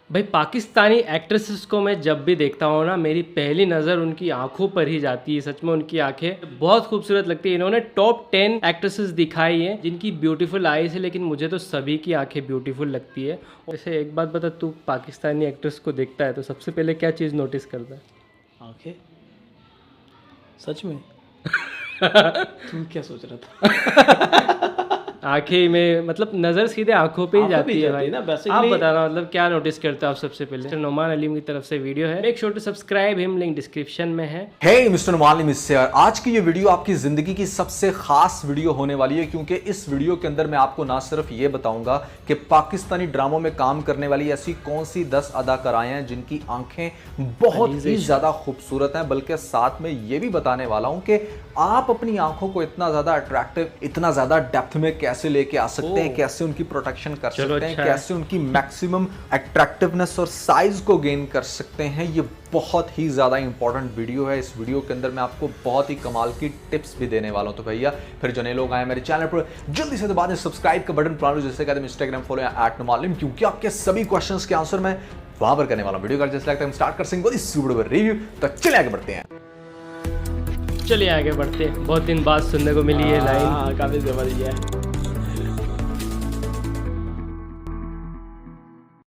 भाई पाकिस्तानी एक्ट्रेसेस को मैं जब भी देखता हूँ ना, मेरी पहली नज़र उनकी आंखों पर ही जाती है। सच में उनकी आंखें बहुत खूबसूरत लगती है। इन्होंने टॉप 10 एक्ट्रेसेस दिखाई हैं जिनकी ब्यूटीफुल आईज है, लेकिन मुझे तो सभी की आंखें ब्यूटीफुल लगती है। वैसे एक बात बता, तू पाकिस्तानी एक्ट्रेस को देखता है तो सबसे पहले क्या चीज़ नोटिस करता है? आंखें। सच में? तू क्या सोच रहा था? आंखें में मतलब नज़र सीधे आंखों पे ही जाती है भाई ना। आप बताना, मतलब क्या नोटिस करते हो आप सबसे पहले? नोमान अलीम की तरफ से वीडियो है, make sure to subscribe him, link description में है। हे मिस्टर नोमान अलीम इससे आज की ये वीडियो आपकी जिंदगी की सबसे खास वीडियो होने वाली है, क्योंकि इस वीडियो के अंदर मैं आपको ना सिर्फ ये बताऊंगा कि पाकिस्तानी ड्रामों में काम करने वाली ऐसी कौन सी 10 अदाकाराएं हैं जिनकी आंखें बहुत ही ज्यादा खूबसूरत हैं, बल्कि साथ में ये भी बताने वाला हूं कि आप अपनी आंखों को इतना ज्यादा अट्रैक्टिव, इतना ज्यादा डेप्थ में कैसे लेके आ सकते हैं, कैसे उनकी प्रोटेक्शन कर सकते हैं, कैसे उनकी मैक्सिमम अट्रैक्टिवनेस और साइज को गेन कर सकते हैं। ये बहुत ही ज्यादा इंपॉर्टेंट वीडियो है। इस वीडियो के अंदर मैं आपको बहुत ही कमाल की टिप्स भी देने वाला हूं। तो भैया फिर जो नए लोग आए मेरे चैनल पर, जल्दी से दबा दें सब्सक्राइब का बटन, प्लान जैसे कहते हैं इंस्टाग्राम फॉलो या @नोमान, क्योंकि आपके सभी क्वेश्चंस के आंसर मैं वहां पर करने वाला हूं। वीडियो का जैसे लगता है हम स्टार्ट कर सकेंगे इस वीडियो पर रिव्यू। तो चलिए आगे बढ़ते हैं। चलिए आगे बढ़ते हैं। बहुत दिन बाद सुनने को मिली है लाइन, काफी जबरदस्त है।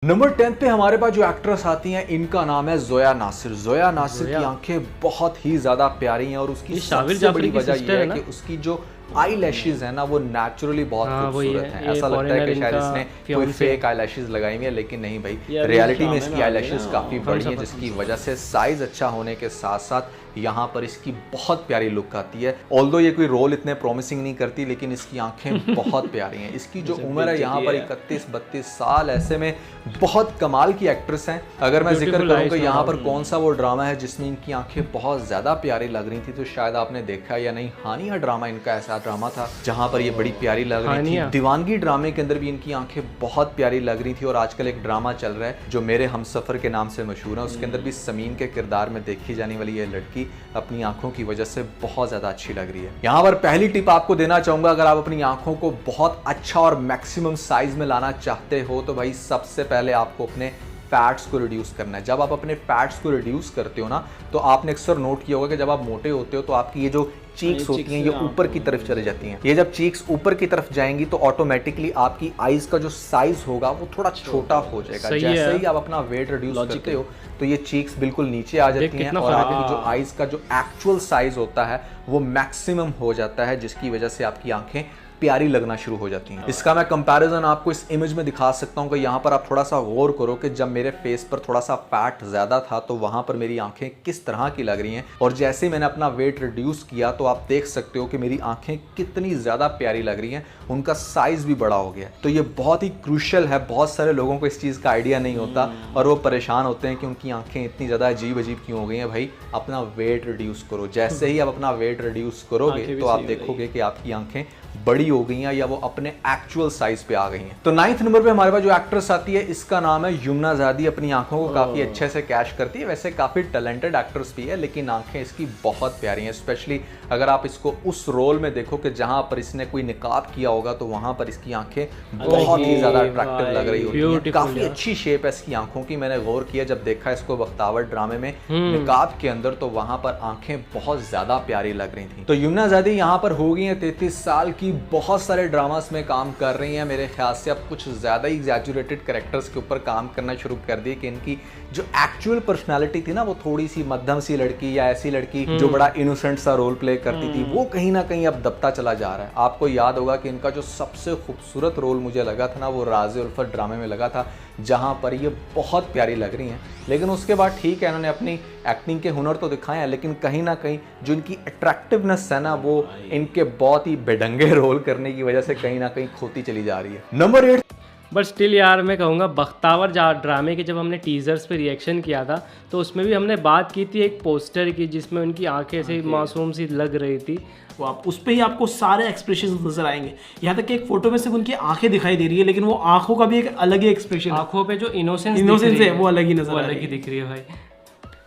नंबर 10 पे हमारे पास जो एक्ट्रेस आती हैं, इनका नाम है जोया नासिर। जोया नासिर की आंखें बहुत ही ज्यादा प्यारी हैं और उसकी सबसे बड़ी वजह यह है कि उसकी जो आई लैशेज है ना, वो नेचुरली बहुत खूबसूरत है। ऐसा लगता है कि शायद इसने कोई फेक आई लैशेज लगाई हुई है, लेकिन नहीं भाई, रियलिटी में इसकी आई लैशेज काफी बड़ी है, जिसकी वजह से साइज अच्छा होने के साथ साथ यहाँ पर इसकी बहुत प्यारी लुक आती है। ऑल्दो ये कोई रोल इतने प्रॉमिसिंग नहीं करती, लेकिन इसकी आंखें बहुत प्यारी हैं। इसकी जो उम्र है यहाँ पर 31-32 साल, ऐसे में बहुत कमाल की एक्ट्रेस हैं। अगर मैं जिक्र करूँ तो यहाँ पर कौन सा वो ड्रामा है जिसमें इनकी आंखें बहुत ज्यादा प्यारी लग रही थी, तो शायद आपने देखा या नहीं, हानिया ड्रामा इनका ऐसा ड्रामा था जहां पर ये बड़ी प्यारी लग रही थी। दीवानगी ड्रामे के अंदर भी इनकी आंखें बहुत प्यारी लग रही थी। और आजकल एक ड्रामा चल रहा है जो मेरे हमसफर के नाम से मशहूर है, उसके अंदर भी समीन के किरदार में देखी जाने वाली ये लड़की अपनी आंखों की वजह से बहुत ज्यादा अच्छी लग रही है। यहाँ पर पहली टिप आपको देना चाहूंगा, अगर आप अपनी आंखों को बहुत अच्छा और मैक्सिमम साइज में लाना चाहते हो तो भाई सबसे पहले आपको अपने फैट्स को रिड्यूस करना है। जब आप अपने फैट्स को रिड्यूस करते हो ना, तो आपने अक्सर नोट किया होगा कि जब आप मोटे होते हो तो आपकी ये जो चीक्स होती हैं ये ऊपर की तरफ चले जाती हैं। ये जब चीक्स ऊपर की तरफ जाएंगी तो ऑटोमेटिकली आपकी आईज का जो साइज होगा वो थोड़ा छोटा हो जाएगा। जैसे ही आप अपना वेट रिड्यूस करते हो तो ये चीक्स बिल्कुल नीचे आ जाती हैं और आपकी जो आईज का जो एक्चुअल साइज होता है वो मैक्सिमम हो जाता है, जिसकी वजह से आपकी आंखें प्यारी लगना शुरू हो जाती हैं। इसका मैं कंपैरिजन आपको इस इमेज में दिखा सकता हूं कि यहाँ पर आप थोड़ा सा गौर करो कि जब मेरे फेस पर थोड़ा सा फैट ज्यादा था तो वहां पर मेरी आंखें किस तरह की लग रही हैं, और जैसे मैंने अपना वेट रिड्यूस किया तो आप देख सकते हो कि मेरी आंखें कितनी ज्यादा प्यारी लग रही हैं, उनका साइज भी बड़ा हो गया। तो ये बहुत ही क्रूशियल है। बहुत सारे लोगों को इस चीज का आइडिया नहीं होता और वो परेशान होते हैं कि उनकी आंखें इतनी ज्यादा अजीब अजीब क्यों हो गई हैं। भाई अपना वेट रिड्यूस करो। जैसे ही आप अपना वेट रिड्यूस करोगे तो आप देखोगे कि आपकी आंखें बड़ी हो गई हैं या वो अपने एक्चुअल साइज पे आ गई हैं। तो 9th नंबर पे हमारे पास जो एक्ट्रेस आती है, इसका नाम है यमुना ज़ादी। अपनी आंखों को काफी अच्छे से कैश करती है। वैसे काफी टैलेंटेड एक्ट्रेस भी है, लेकिन आंखें इसकी बहुत प्यारी हैं। स्पेशली अगर आप इसको उस रोल में देखो कि जहां पर इसने कोई निकाब किया होगा तो वहां पर इसकी आंखें बहुत ही ज्यादा अट्रैक्टिव लग रही होती हैं। काफी अच्छी शेप है इसकी आंखों की। मैंने गौर किया जब देखा इसको बख्तावर ड्रामे में निकाब के अंदर, तो वहां पर आंखें बहुत ज्यादा प्यारी लग रही थी। तो यमुना ज़ादी यहाँ पर हो गई है 33 साल की, बहुत सारे ड्रामास में काम कर रही हैं। मेरे ख्याल से अब कुछ ज़्यादा ही एग्जैजुरेटेड कैरेक्टर्स के ऊपर काम करना शुरू कर दिए कि इनकी जो एक्चुअल पर्सनालिटी थी ना, वो थोड़ी सी मध्यम सी लड़की या ऐसी लड़की जो बड़ा इनोसेंट सा रोल प्ले करती थी, वो कहीं ना कहीं अब दबता चला जा रहा है। आपको याद होगा कि इनका जो सबसे खूबसूरत रोल मुझे लगा था ना, वो राज़े उल्फत ड्रामे में लगा था, जहां पर ये बहुत प्यारी लग रही हैं। लेकिन उसके बाद ठीक है, इन्होंने अपनी एक्टिंग के हुनर तो दिखाए हैं, लेकिन कहीं ना कहीं जो इनकी अट्रैक्टिवनेस है ना, वो इनके बहुत ही बेढंगे रोल करने की वजह से कहीं ना कहीं खोती चली जा रही है। नंबर 8। बट स्टिल यार मैं कहूँगा बख्तावर ड्रामे के जब हमने टीजर्स पे रिएक्शन किया था तो उसमें भी हमने बात की थी एक पोस्टर की जिसमें उनकी आंखें से मासूम सी लग रही थी। वो आप उस पर ही आपको सारे एक्सप्रेशन नजर आएंगे। यहाँ तक कि एक फोटो में सिर्फ उनकी आंखें दिखाई दे रही है, लेकिन वो आंखों का भी एक अलग ही एक्सप्रेशन, आंखों पे जो इनोसेंस है वो अलग ही नजर अलग ही दिख रही है भाई।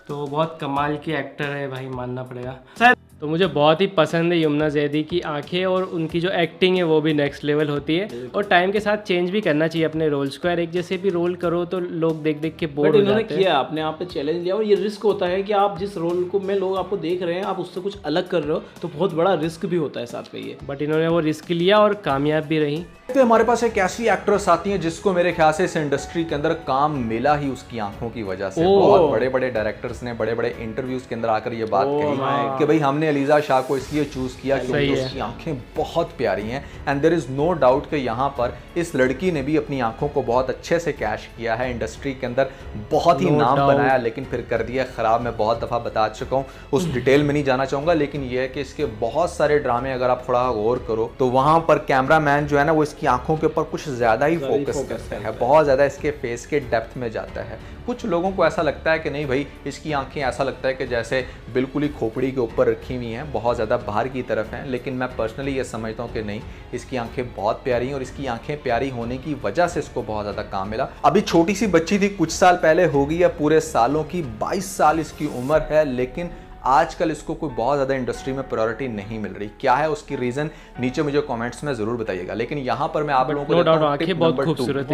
तो बहुत कमाल की एक्टर है भाई, मानना पड़ेगा। तो मुझे बहुत ही पसंद है यमुना जैदी की आंखें, और उनकी जो एक्टिंग है वो भी नेक्स्ट लेवल होती है। और टाइम के साथ चेंज भी करना चाहिए अपने रोल्स को यार, एक जैसे भी रोल करो तो लोग देख देख के बोर हो जाते हैं। इन्होंने किया, अपने आप पे चैलेंज लिया, और ये रिस्क होता है कि आप जिस रोल को में लोग आपको देख रहे हैं आप उससे कुछ अलग कर रहे हो, तो बहुत बड़ा रिस्क भी होता है साथ में ये। बट इन्होंने वो रिस्क लिया और कामयाब भी रही। तो हमारे पास एक ऐसी एक्ट्रेस आती है जिसको मेरे ख्याल से इस इंडस्ट्री के अंदर काम मिला ही उसकी आंखों की वजह से। बहुत बड़े बड़े डायरेक्टर्स ने बड़े बड़े इंटरव्यूज के अंदर आकर ये बात कही कि भाई हमने अलीजा शाह को इसलिए चूज किया क्योंकि उसकी आंखें बहुत प्यारी हैं। And there is no doubt कि यहाँ पर इस लड़की ने भी अपनी आंखों को बहुत अच्छे से कैश किया है, इंडस्ट्री के अंदर बहुत ही नाम बनाया, लेकिन फिर कर दिया खराब। मैं बहुत दफा बता चुका हूँ, उस डिटेल में नहीं जाना चाहूंगा, लेकिन यह है कि इसके बहुत सारे ड्रामे अगर आप थोड़ा गौर करो तो वहां पर कैमरामैन जो है ना वो इसकी आंखों के ऊपर कुछ ज्यादा ही फोकस करता है, बहुत ज्यादा इसके फेस के डेप्थ में जाता है। कुछ लोगों को ऐसा लगता है कि नहीं भाई इसकी आंखें ऐसा लगता है कि जैसे बिल्कुल ही खोपड़ी के ऊपर रखी हुई हैं, बहुत ज़्यादा बाहर की तरफ हैं, लेकिन मैं पर्सनली ये समझता हूँ कि नहीं, इसकी आंखें बहुत प्यारी हैं और इसकी आंखें प्यारी होने की वजह से इसको बहुत ज़्यादा काम मिला। अभी छोटी सी बच्ची थी, कुछ साल पहले होगी या पूरे सालों की, 22 साल इसकी उम्र है, लेकिन आजकल इसको कोई बहुत ज़्यादा इंडस्ट्री में प्रायोरिटी नहीं मिल रही। क्या है उसकी रीज़न, नीचे मुझे कमेंट्स में ज़रूर बताइएगा। लेकिन यहाँ पर मैं आप लोगों को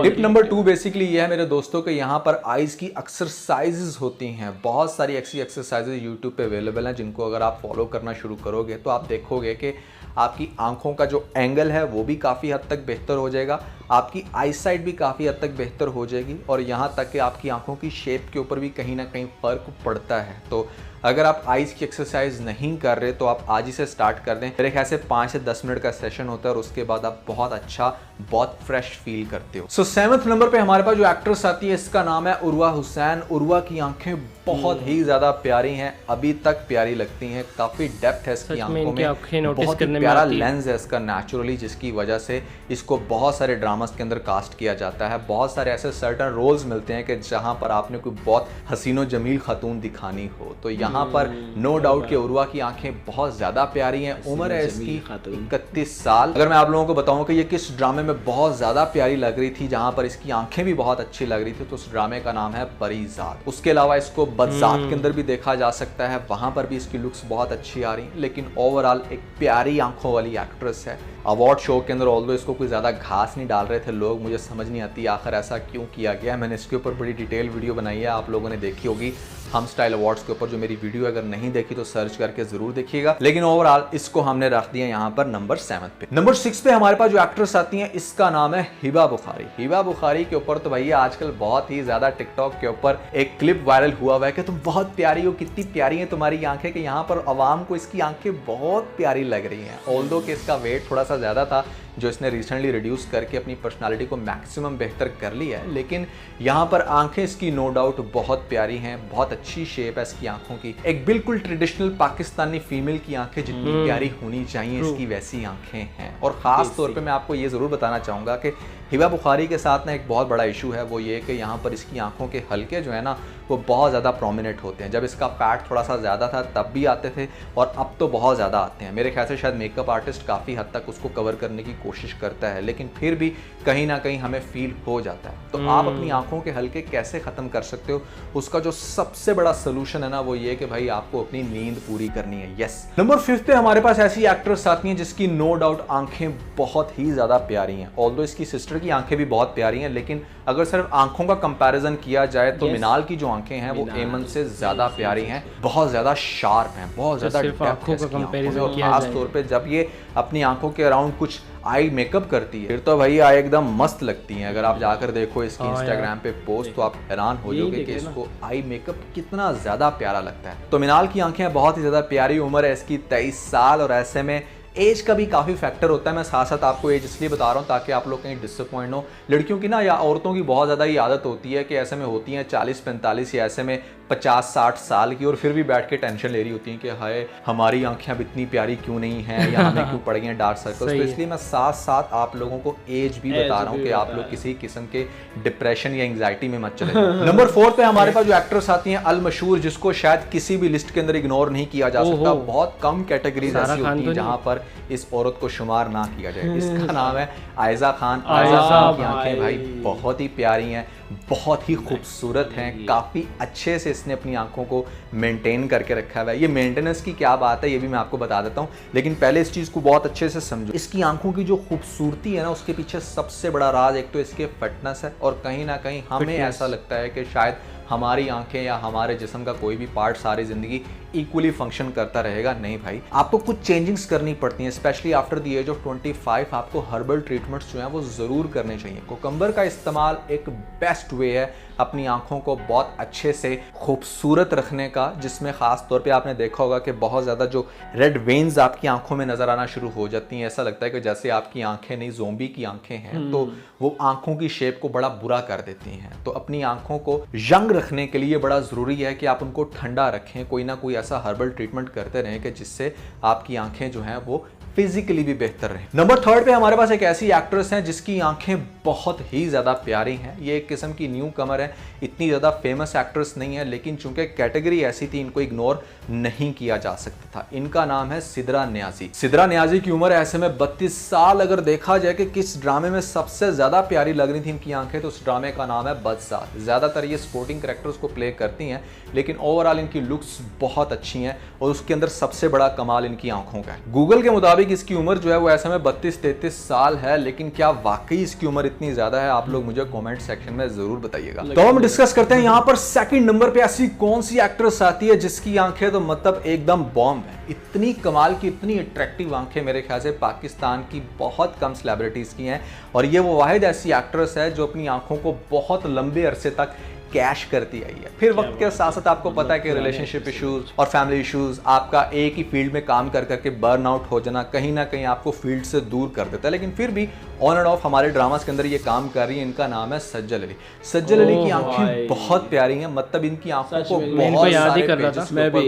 टिप नंबर 2 बेसिकली ये है मेरे दोस्तों कि यहाँ पर आइज़ की एक्सरसाइजेज होती हैं। बहुत सारी ऐसी एक्सरसाइजेज यूट्यूब पे अवेलेबल हैं जिनको अगर आप फॉलो करना शुरू करोगे तो आप देखोगे कि आपकी आंखों का जो एंगल है वो भी काफ़ी हद तक बेहतर हो जाएगा, आपकी आई साइट भी काफ़ी हद तक बेहतर हो जाएगी, और यहाँ तक कि आपकी आंखों की शेप के ऊपर भी कहीं ना कहीं फ़र्क पड़ता है। तो अगर आप आइज़ की एक्सरसाइज नहीं कर रहे तो आप आज ही से स्टार्ट कर दें। मेरे ख्याल से 5 से 10 मिनट का सेशन होता है और उसके बाद आप बहुत अच्छा, बहुत फ्रेश फील करते हो। सो 7वें नंबर पे हमारे पास जो एक्ट्रेस आती है इसका नाम है उर्वा हुसैन। उर्वा की आंखें बहुत ही ज्यादा प्यारी हैं, अभी तक प्यारी लगती हैं, काफी डेप्थ है इसकी आंखों में, बहुत ही प्यारा लेंस है इसका नेचुरली, जिसकी वजह से इसको बहुत सारे ड्रामास के अंदर कास्ट किया जाता है। बहुत सारे ऐसे सर्टन रोल्स मिलते हैं कि जहां पर आपने कोई बहुत हसीनो जमील खातून दिखानी हो, तो यहाँ पर नो डाउट कि उर्वा की आंखें बहुत ज्यादा प्यारी हैं। उम्र है इसकी 31 साल। अगर मैं आप लोगों को बताऊं कि ये किस ड्रामे में बहुत ज्यादा प्यारी लग रही थी, जहां पर इसकी आंखें भी बहुत अच्छी लग रही थी, तो उस ड्रामे का नाम है परीजाद। उसके अलावा इसको बदजात के अंदर भी देखा जा सकता है, वहां पर भी इसकी लुक्स बहुत अच्छी आ रही है। लेकिन ओवरऑल एक प्यारी आंखों वाली एक्ट्रेस है। अवार्ड शो के अंदर ऑल्दो इसको कोई ज़्यादा घास नहीं डाल रहे थे लोग, मुझे समझ नहीं आती आखिर ऐसा क्यों किया गया। मैंने इसके ऊपर बड़ी डिटेल वीडियो बनाई है, आप लोगों ने देखी होगी हम स्टाइल अवार्ड्स के ऊपर जो मेरी वीडियो, अगर नहीं देखी तो सर्च करके जरूर देखिएगा। लेकिन ओवरऑल इसको हमने रख दिया यहाँ पर नंबर 7 पे। नंबर 6 पे हमारे पास जो एक्ट्रेस आती है इसका नाम है हिबा बुखारी। हिबा बुखारी के ऊपर तो भैया आजकल बहुत ही ज्यादा टिकटॉक के ऊपर एक क्लिप वायरल हुआ है कि तुम बहुत प्यारी हो, कितनी प्यारी है तुम्हारी आंखें, कि यहाँ पर अवाम को इसकी आंखें बहुत प्यारी लग रही हैं। ऑल्दो कि इसका वेट थोड़ा सा ज्यादा था जो इसने रिसेंटली रिड्यूस करके अपनी पर्सनालिटी को मैक्सिमम बेहतर कर लिया है, लेकिन यहाँ पर आंखें इसकी नो डाउट बहुत प्यारी हैं, बहुत अच्छी शेप है इसकी आंखों की, एक बिल्कुल ट्रेडिशनल पाकिस्तानी फीमेल की आंखें जितनी प्यारी होनी चाहिए इसकी वैसी आंखें हैं। और खास तौर पे मैं आपको ये जरूर बताना चाहूंगा कि हिबा बुखारी के साथ ना एक बहुत बड़ा इशू है, वो ये कि यहाँ पर इसकी आंखों के हल्के जो है ना वो बहुत ज़्यादा प्रोमिनेंट होते हैं। जब इसका फैट थोड़ा सा ज़्यादा था तब भी आते थे और अब तो बहुत ज़्यादा आते हैं। मेरे ख्याल से शायद मेकअप आर्टिस्ट काफ़ी हद तक उसको कवर करने की कोशिश करता है, लेकिन फिर भी कहीं ना कहीं हमें फील हो जाता है। तो आप अपनी आंखों के हल्के कैसे ख़त्म कर सकते हो, उसका जो सबसे बड़ा सोल्यूशन है ना वो ये कि भाई आपको अपनी नींद पूरी करनी है। यस। नंबर 5 पे हमारे पास ऐसी एक्ट्रेस आती हैं जिसकी नो डाउट आंखें बहुत ही ज़्यादा प्यारी हैं। ऑल्दो इसकी सिस्टर की आंखें भी बहुत प्यारी हैं, लेकिन अगर सिर्फ आंखों का कंपैरिजन किया जाए तो मिनाल की जो आंखें हैं वो एमन से ज्यादा प्यारी हैं, बहुत ज्यादा शार्प हैं, बहुत ज्यादा आंखों का कंपैरिजन किया खास तौर पे जब ये अपनी आंखों के अराउंड कुछ आई मेकअप करती है फिर तो भाई आई एकदम मस्त लगती हैं। अगर आप जाकर देखो इसकी इंस्टाग्राम पे पोस्ट तो आप हैरान हो जाओगे कि इसको आई मेकअप कितना ज्यादा प्यारा लगता है। तो मिनाल की आंखें बहुत ही ज्यादा प्यारी, उम्र है इसकी 23 साल और ऐसे में एज का भी काफ़ी फैक्टर होता है। मैं साथ साथ आपको एज इसलिए बता रहा हूँ ताकि आप लोग कहीं डिसअपॉइंट हो। लड़कियों की ना या औरतों की बहुत ज़्यादा ही आदत होती है कि ऐसे में होती हैं 40-45 या ऐसे में 50-60 साल की और फिर भी बैठ के टेंशन ले रही होती हैं कि हाय हमारी आंखें अब इतनी प्यारी क्यों नहीं हैं या हमें क्यों पड़ गई हैं डार्क सर्कल्स। तो इसलिए मैं साथ साथ आप लोगों को एज भी बता रहा हूँ कि आप लोग किसी किस्म के डिप्रेशन या एंग्जाइटी में मत चले। नंबर 4 पे हमारे पास जो एक्ट्रेस आती हैं अल मशहूर, जिसको शायद किसी भी लिस्ट के अंदर इग्नोर नहीं किया जा सकता। बहुत कम कैटेगरीज ऐसी होती हैं जहाँ पर इस औरत को शुमार ना किया जाए। इसका नाम है आयजा खान। आयजा खान की आंखें भाई बहुत ही प्यारी हैं, बहुत ही खूबसूरत हैं, काफ़ी अच्छे से इसने अपनी आंखों को मेंटेन करके रखा हुआ है। ये मेंटेनेंस की क्या बात है ये भी मैं आपको बता देता हूँ, लेकिन पहले इस चीज़ को बहुत अच्छे से समझो। इसकी आंखों की जो खूबसूरती है ना, उसके पीछे सबसे बड़ा राज एक तो इसके फिटनेस है, और कहीं ना कहीं हमें ऐसा लगता है कि शायद हमारी आंखें या हमारे जिस्म का कोई भी पार्ट सारी ज़िंदगी इक्वली फंक्शन करता रहेगा। नहीं भाई, आपको कुछ चेंजिंग्स करनी पड़ती हैं, specially after the age of 25 आपको हर्बल ट्रीटमेंट्स जो हैं वो ज़रूर करने चाहिए। कोकम्बर का इस्तेमाल एक बेस्ट वे है अपनी आंखों को बहुत अच्छे से खूबसूरत रखने का, जिसमें ख़ास तौर पे आपने देखा होगा कि बहुत ज़्यादा जो रेड वेन्स आपकी आंखों में नज़र आना शुरू हो जाती हैं। ऐसा लगता है कि जैसे आपकी आंखें नहीं ज़ोंबी की आंखें हैं, तो वो आंखों की शेप को बड़ा बुरा कर देती हैं। तो अपनी आंखों को यंग रखने के लिए बड़ा ज़रूरी है कि आप उनको ठंडा रखें, कोई ना कोई ऐसा हर्बल ट्रीटमेंट करते रहें कि जिससे आपकी आंखें जो हैं वो फिजिकली भी बेहतर रहे। नंबर 3 पे हमारे पास एक ऐसी एक्ट्रेस हैं जिसकी आंखें बहुत ही ज़्यादा प्यारी हैं। ये एक किस्म की न्यू कमर है, इतनी ज़्यादा फेमस एक्ट्रेस नहीं है, लेकिन चूंकि कैटेगरी ऐसी थी इनको इग्नोर नहीं किया जा सकता था। इनका नाम है सिद्रा नियाज़ी। सिद्रा नियाज़ी की उम्र ऐसे में 32 साल। अगर देखा जाए कि किस ड्रामे में सबसे ज़्यादा प्यारी लग रही थी इनकी आंखें, तो उस ड्रामे का नाम है बदसात। ज़्यादातर ये स्पोर्टिंग कैरेक्टर्स को प्ले करती हैं, लेकिन ओवरऑल इनकी लुक्स बहुत अच्छी हैं, और उसके अंदर सबसे बड़ा कमाल इनकी आंखों का है। गूगल के मुताबिक इसकी उम्र जो है वो ऐसे में 32-33 साल है, लेकिन क्या वाकई इसकी उम्र इतनी ज्यादा है? आप लोग मुझे कमेंट सेक्शन में जरूर बताइएगा। तो हम डिस्कस करते हैं यहाँ पर सेकंड नंबर पे ऐसी कौन सी एक्ट्रेस आती है जिसकी आंखें तो मतलब एकदम बॉम्ब है। इतनी कमाल की, इतनी अट्रैक्टिव आंखें मेरे ख्याल से पाकिस्तान की बहुत कम सेलिब्रिटीज की हैं, और ये वो वाहिद ऐसी एक्ट्रेस है जो अपनी आंखों को बहुत लंबे अरसे तक कैश करती आई है। फिर वक्त के साथ साथ आपको पता है कि रिलेशनशिप इश्यूज और फैमिली इश्यूज, आपका एक ही फील्ड में काम कर करके बर्न आउट हो जाना कहीं ना कहीं आपको फील्ड से दूर कर देता है, लेकिन फिर भी ऑन एंड ऑफ हमारे ड्रामास के अंदर ये काम कर रही है। इनका नाम है सज्जल अली। सज्जल अली की आंखें बहुत प्यारी हैं, मतलब इनकी आंखों को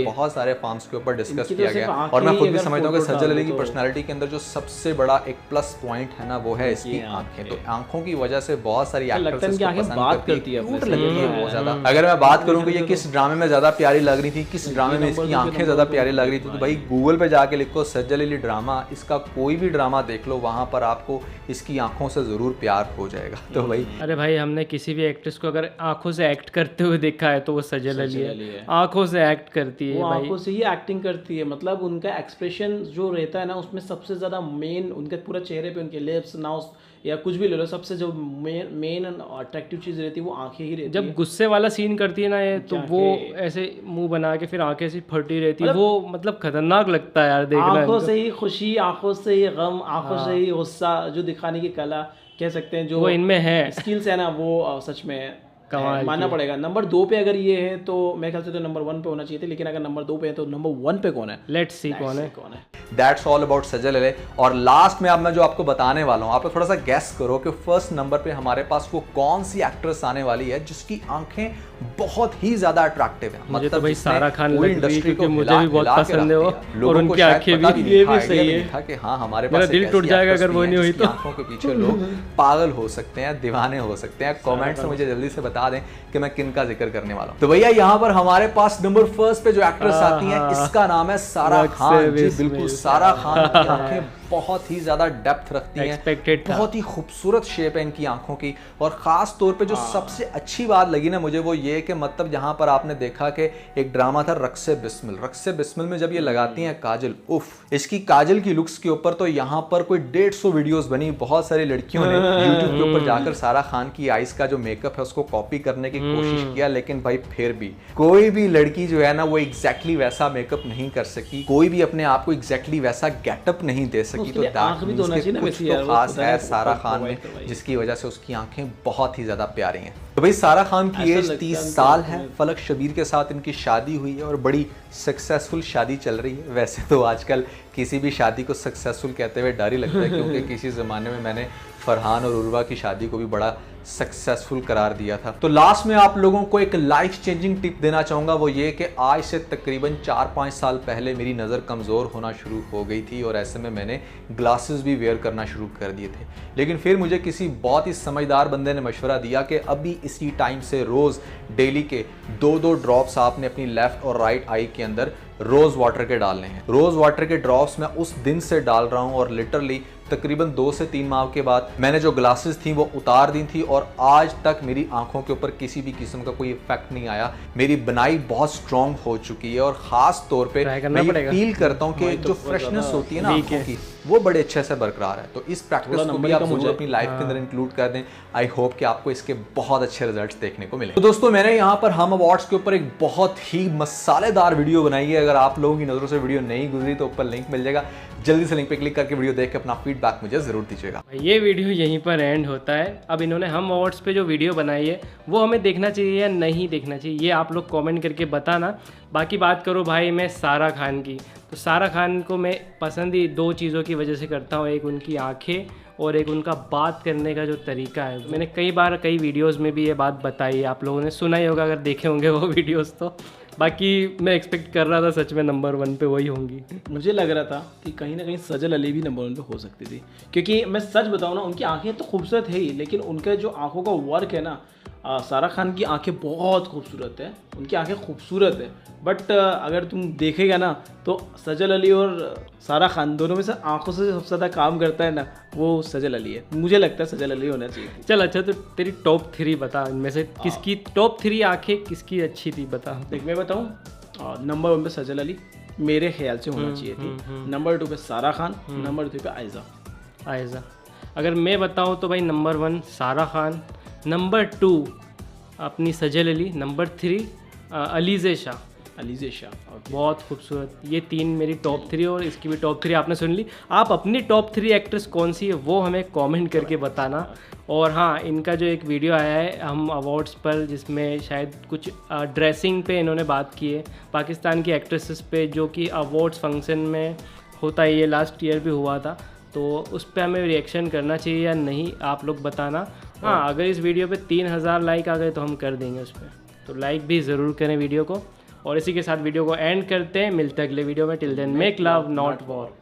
बहुत सारे फॉर्म्स के ऊपर डिस्कस किया गया, और मैं खुद भी समझता हूँ कि सज्जल अली की पर्सनैलिटी के अंदर जो सबसे बड़ा एक प्लस पॉइंट है ना, वो है इसकी आंखें। तो आंखों की वजह से बहुत सारी एक्ट्रेसेस को पसंद करती है बहुत ज्यादा। अगर मैं बात करूं कि ये किस ड्रामे में ज्यादा प्यारी लग रही थी, किस ड्रामे में इसकी आंखें ज्यादा प्यारी लग रही थी, तो भाई गूगल पे जाके लिखो सज्जल अली ड्रामा, इसका कोई भी ड्रामा देख लो, वहां पर आपको इसकी आंखों से जरूर प्यार हो जाएगा। तो भाई अरे भाई, हमने किसी भी एक्ट्रेस को अगर आंखों से एक्ट करते हुए देखा है तो वो सज्जल अली है। आंखों से एक्ट करती है, आंखों से ही एक्टिंग करती है। मतलब उनका एक्सप्रेशन जो रहता है ना, उसमें सबसे ज्यादा मेन उनके पूरे चेहरे पे, उनके लिप्स, नाउस या कुछ भी ले लो, सबसे जो मेन अट्रैक्टिव चीज रहती है वो आंखें ही रहती है। जब गुस्से वाला सीन करती है ना ये, तो वो ऐसे मुंह बना के फिर आंखें ऐसी फटी रहती है, वो मतलब खतरनाक लगता है यार देखना। आंखों से ही खुशी, आंखों से ही गम, आंखों से ही गुस्सा जो दिखाने की कला कह सकते हैं, जो वो इनमें है, स्किल्स है ना, वो सच में मानना पड़ेगा। नंबर 2 पे अगर ये है तो मेरे ख्याल से तो नंबर 1 पे होना चाहिए थे, लेकिन अगर नंबर 2 पे है तो नंबर 1 पे कौन है? लेट्स सी कौन है। दैट्स ऑल अबाउट सज्जल अली। और लास्ट में अब मैं जो आपको बताने वाला हूँ, आप थोड़ा सा गैस करो कि फर्स्ट नंबर पे हमारे पास वो कौन सी एक्ट्रेस आने वाली है जिसकी आंखें बहुत ही ज्यादा अट्रैक्टिव है। मुझे तो भाई सारा खान लग रही है, क्योंकि मुझे भी बहुत पसंद है वो, और उनकी आंखें भी, ये भी सही है कि हाँ हमारे पास दिल टूट जाएगा अगर वो नहीं हुई तो। आंखों के पीछे लोग पागल हो सकते हैं, दीवाने हो सकते हैं। कमेंट्स में मुझे जल्दी से बता दें कि मैं किनका जिक्र करने वाला हूँ। तो भैया यहाँ पर हमारे पास नंबर 1 पे जो एक्ट्रेस आती है, इसका नाम है सारा खान। जी बिल्कुल, सारा खान की आंखें बहुत ही ज्यादा डेप्थ रखती हैं, बहुत ही खूबसूरत शेप है इनकी आंखों की। और खास तौर पे जो सबसे अच्छी बात लगी ना मुझे, वो ये कि मतलब जहां पर आपने देखा कि एक ड्रामा था रक्से बिस्मिल, रक्से बिस्मिल में जब ये लगाती हैं काजल, उफ, इसकी काजल की लुक्स के ऊपर तो यहाँ पर कोई 150 वीडियोस बनी। बहुत सारी लड़कियों ने यूट्यूब के ऊपर जाकर सारा खान की आइज का जो मेकअप है उसको कॉपी करने की कोशिश किया, लेकिन भाई फिर भी कोई भी लड़की जो है ना वो एग्जैक्टली वैसा मेकअप नहीं कर सकी, कोई भी अपने आप को एग्जैक्टली वैसा गेटअप नहीं दे सकी। तो कुछ तो खास है सारा खान में, जिसकी वजह से उसकी आंखें बहुत ही ज्यादा प्यारी हैं। तो भाई सारा खान की एज 30 साल है। फलक शबीर के साथ इनकी शादी हुई है और बड़ी सक्सेसफुल शादी चल रही है। वैसे तो आजकल किसी भी शादी को सक्सेसफुल कहते हुए डर ही लगता है, क्योंकि किसी ज़माने में मैंने फरहान और उर्वा की शादी को भी बड़ा सक्सेसफुल करार दिया था। तो लास्ट में आप लोगों को एक लाइफ चेंजिंग टिप देना चाहूँगा, वो ये कि आज से तकरीबन 4-5 साल पहले मेरी नज़र कमज़ोर होना शुरू हो गई थी, और ऐसे में मैंने ग्लासेस भी वेयर करना शुरू कर दिए थे। लेकिन फिर मुझे किसी बहुत ही समझदार बंदे ने मशवरा दिया कि अभी इसी टाइम से रोज़ डेली के 2-2 ड्रॉप्स आपने अपनी लेफ़्ट और राइट आई के अंदर रोज़ वाटर के डालने हैं। रोज़ वाटर के ड्रॉप्स मैं उस दिन से डाल रहा हूँ, और लिटरली तकरीबन 2 से 3 माह के बाद मैंने जो ग्लासेस थी वो उतार दी थी, और आज तक मेरी आंखों के ऊपर किसी भी किस्म का कोई इफेक्ट नहीं आया। मेरी बनाई बहुत स्ट्रांग हो चुकी है और खास तौर पे मैं ये फील करता हूँ कि जो फ्रेशनेस होती है ना आंखों की, वो बड़े अच्छे से बरकरार है। तो इस प्रैक्टिस को भी आप जरूर अपनी लाइफ के अंदर इंक्लूड कर दें। आई होप कि आपको इसके बहुत अच्छे रिजल्ट्स देखने को मिले। तो दोस्तों, मैंने यहाँ पर हम अवार्ड्स के ऊपर एक बहुत ही मसालेदार वीडियो बनाई है। अगर आप लोगों की नजरों से वीडियो नहीं गुजरी तो ऊपर लिंक मिल जाएगा, जल्दी से लिंक पे क्लिक करके वीडियो देख के अपना फीडबैक मुझे जरूर दीजिएगा। ये वीडियो यहीं पर एंड होता है। अब इन्होंने हम अवार्ड्स पे जो वीडियो बनाई है वो हमें देखना चाहिए या नहीं देखना चाहिए, ये आप लोग कमेंट करके बताना। बाकी बात करो भाई मैं सारा खान की, तो सारा खान को मैं पसंद ही 2 चीज़ों की वजह से करता हूँ, एक उनकी आंखें और एक उनका बात करने का जो तरीका है। मैंने कई बार कई वीडियोस में भी ये बात बताई है, आप लोगों ने सुना ही होगा अगर देखे होंगे वो वीडियोस। तो बाकी मैं एक्सपेक्ट कर रहा था सच में नंबर 1 पे वही होंगी। मुझे लग रहा था कि कहीं ना कहीं सजल अली भी नंबर 1 पे हो सकती थी, क्योंकि मैं सच बताऊँ ना, उनकी आंखें तो खूबसूरत है ही, लेकिन उनका जो आंखों का वर्क है ना, सारा खान की आंखें बहुत खूबसूरत है, उनकी आंखें खूबसूरत है। बट अगर तुम देखेगा ना तो सजल अली और सारा खान दोनों में से आंखों से सबसे ज़्यादा काम करता है ना, वो सजल अली है। मुझे लगता है सजल अली होना चाहिए। चल अच्छा, तो तेरी टॉप 3 बता, इनमें से किसकी टॉप 3 आंखें किसकी अच्छी थी बता। देख मैं बताऊँ, नंबर 1 पे सजल अली मेरे ख्याल से होना चाहिए थी, नंबर 2 पे सारा खान, नंबर 3 पे आयज़ा। अगर मैं बताऊँ तो भाई नंबर 1 सारा खान, नंबर 2 अपनी सजल अली, नंबर 3 अलीज़े शाह। बहुत खूबसूरत। ये 3 मेरी टॉप 3 और इसकी भी टॉप 3 आपने सुन ली। आप अपनी टॉप 3 एक्ट्रेस कौन सी है वो हमें कमेंट करके बताना। और हाँ, इनका जो एक वीडियो आया है हम अवार्ड्स पर, जिसमें शायद कुछ ड्रेसिंग पे इन्होंने बात की है पाकिस्तान की एक्ट्रेसेस पे, जो कि अवार्ड्स फंक्शन में होता है, ये लास्ट ईयर भी हुआ था। तो उस पर हमें रिएक्शन करना चाहिए या नहीं, आप लोग बताना। हाँ, अगर इस वीडियो पे 3000 लाइक आ गए तो हम कर देंगे उस पर, तो लाइक भी ज़रूर करें वीडियो को। और इसी के साथ वीडियो को एंड करते हैं, मिलते हैं अगले वीडियो में। Till then make love not war.